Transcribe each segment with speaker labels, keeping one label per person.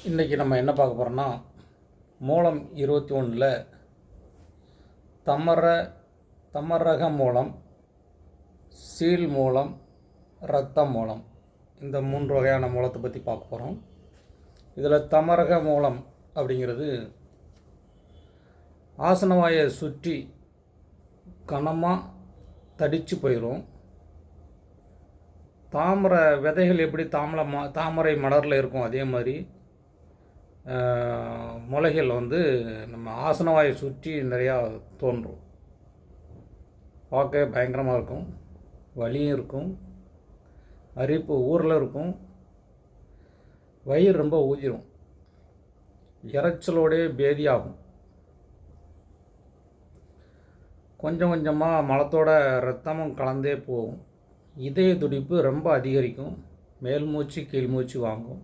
Speaker 1: இன்றைக்கி நம்ம என்ன பார்க்க போகிறோன்னா மூலம் 21ல் தமரக மூலம், சீல் மூலம், இரத்த மூலம், இந்த 3 வகையான மூலத்தை பற்றி பார்க்க போகிறோம். இதில் தமரக மூலம் அப்படிங்கிறது ஆசனவாயை சுற்றி கனமாக தடித்து போயிடும். தாமரை விதைகள் எப்படி தாமரை மலரில் இருக்கும், அதே மாதிரி முளைகள் நம்ம ஆசனவாயை சுற்றி நிறையா தோன்றும். பார்க்க பயங்கரமாக இருக்கும், வலியும் இருக்கும், அரிப்பு ஊரில் இருக்கும், வயிறு ரொம்ப ஊதிரும், இறைச்சலோடே பேதியாகும். கொஞ்சம் கொஞ்சமாக மலத்தோட இரத்தமும் கலந்தே போகும். இதய துடிப்பு ரொம்ப அதிகரிக்கும், மேல் மூச்சு கீழ் மூச்சு வாங்கும்,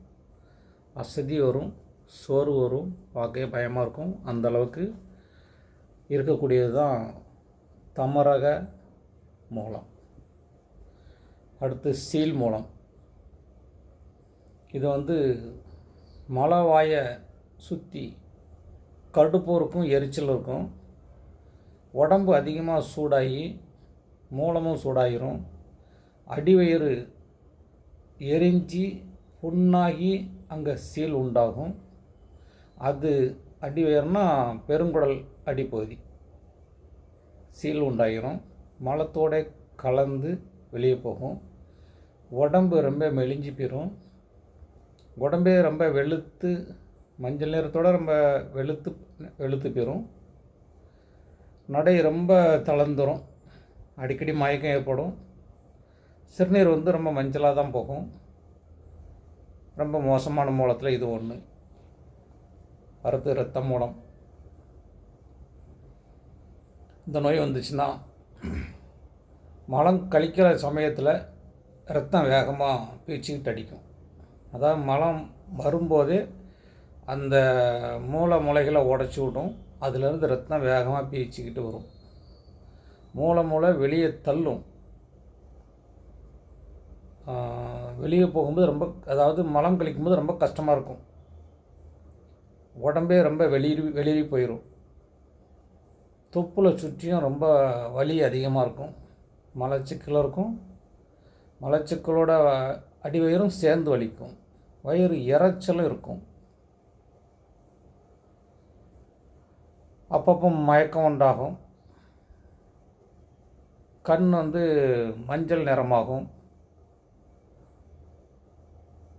Speaker 1: அசதி வரும், சோறு வரும், பார்க்க பயமாக இருக்கும். அந்தளவுக்கு இருக்கக்கூடியது தான் தமரக மூலம். அடுத்து சீல் மூலம். இது மலவாயை சுற்றி கடுப்பு இருக்கும், எரிச்சல் இருக்கும், உடம்பு அதிகமாக சூடாகி மூலமும் சூடாகிரும், அடிவயிறு எரிஞ்சி புண்ணாகி அங்கே சீல் உண்டாகும். அது அடிவயிறுனா பெருங்குடல் அடிப்பகுதி சீல் உண்டாகிரும். மலத்தோடு கலந்து வெளியே போகும். உடம்பு ரொம்ப மெலிஞ்சு போயிடும். உடம்பே ரொம்ப வெளுத்து மஞ்சள் நிறத்தோடு ரொம்ப வெளுத்து போயிடும். நடை ரொம்ப தளர்ந்துடும், அடிக்கடி மயக்கம் ஏற்படும். சிறுநீர் ரொம்ப மஞ்சளாக தான் போகும். ரொம்ப மோசமான மூலத்தில் இது ஒன்று. அடுத்து இரத்த மூலம். இந்த நோய் வந்துச்சுன்னா மலம் கழிக்கிற சமயத்தில் இரத்தம் வேகமாக பீச்சிக்கிட்டு அடிக்கும். அதாவது மலம் வரும்போதே அந்த முளைகளை உடச்சி விடும். அதிலிருந்து இரத்தம் வேகமாக பீச்சிக்கிட்டு வரும். மூளை வெளியே தள்ளும். வெளியே போகும்போது அதாவது மலம் கழிக்கும்போது ரொம்ப கஷ்டமாக இருக்கும். உடம்பே ரொம்ப வெளியே போயிடும். தொப்புளை சுற்றியும் ரொம்ப வலி அதிகமாக இருக்கும். மலச்சிக்கல் இருக்கும். மலச்சிக்கலோட அடிவயிறும் சேர்ந்து வலிக்கும். வயிறு இறைச்சலும் இருக்கும். அப்பப்போ மயக்கம் உண்டாகும். கண் மஞ்சள் நிறமாகும்.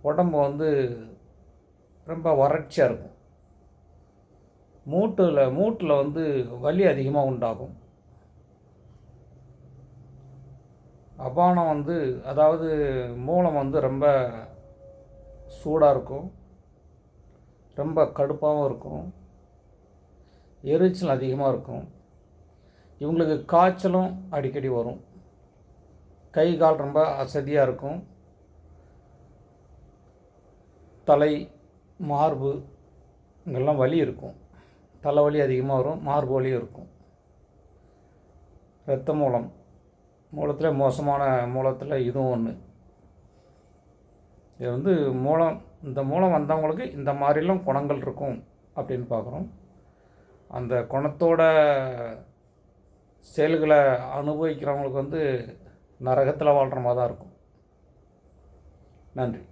Speaker 1: உடம்பு ரொம்ப வறட்சியாக இருக்கும். மூட்டில் வலி அதிகமாக உண்டாகும். அபானம் அதாவது மூலம் ரொம்ப சூடாக இருக்கும், ரொம்ப கடுப்பாகவும் இருக்கும், எரிச்சல் அதிகமாக இருக்கும். இவங்களுக்கு காய்ச்சலும் அடிக்கடி வரும். கை கால் ரொம்ப அசதியாக இருக்கும். தலை மார்பு இங்கெல்லாம் வலி இருக்கும். தலைவலி அதிகமாக வரும், மார்பு வலியும் இருக்கும். இரத்த மூலத்தில் மோசமான மூலத்தில் இதுவும் ஒன்று. இது இந்த மூலம் வந்தவங்களுக்கு இந்த மாதிரிலாம் குணங்கள் இருக்கும் அப்படின்னு பார்க்குறோம். அந்த குணத்தோட செயல்களை அனுபவிக்கிறவங்களுக்கு நரகத்தில் வாழ்கிற மாதிரி தான் இருக்கும். நன்றி.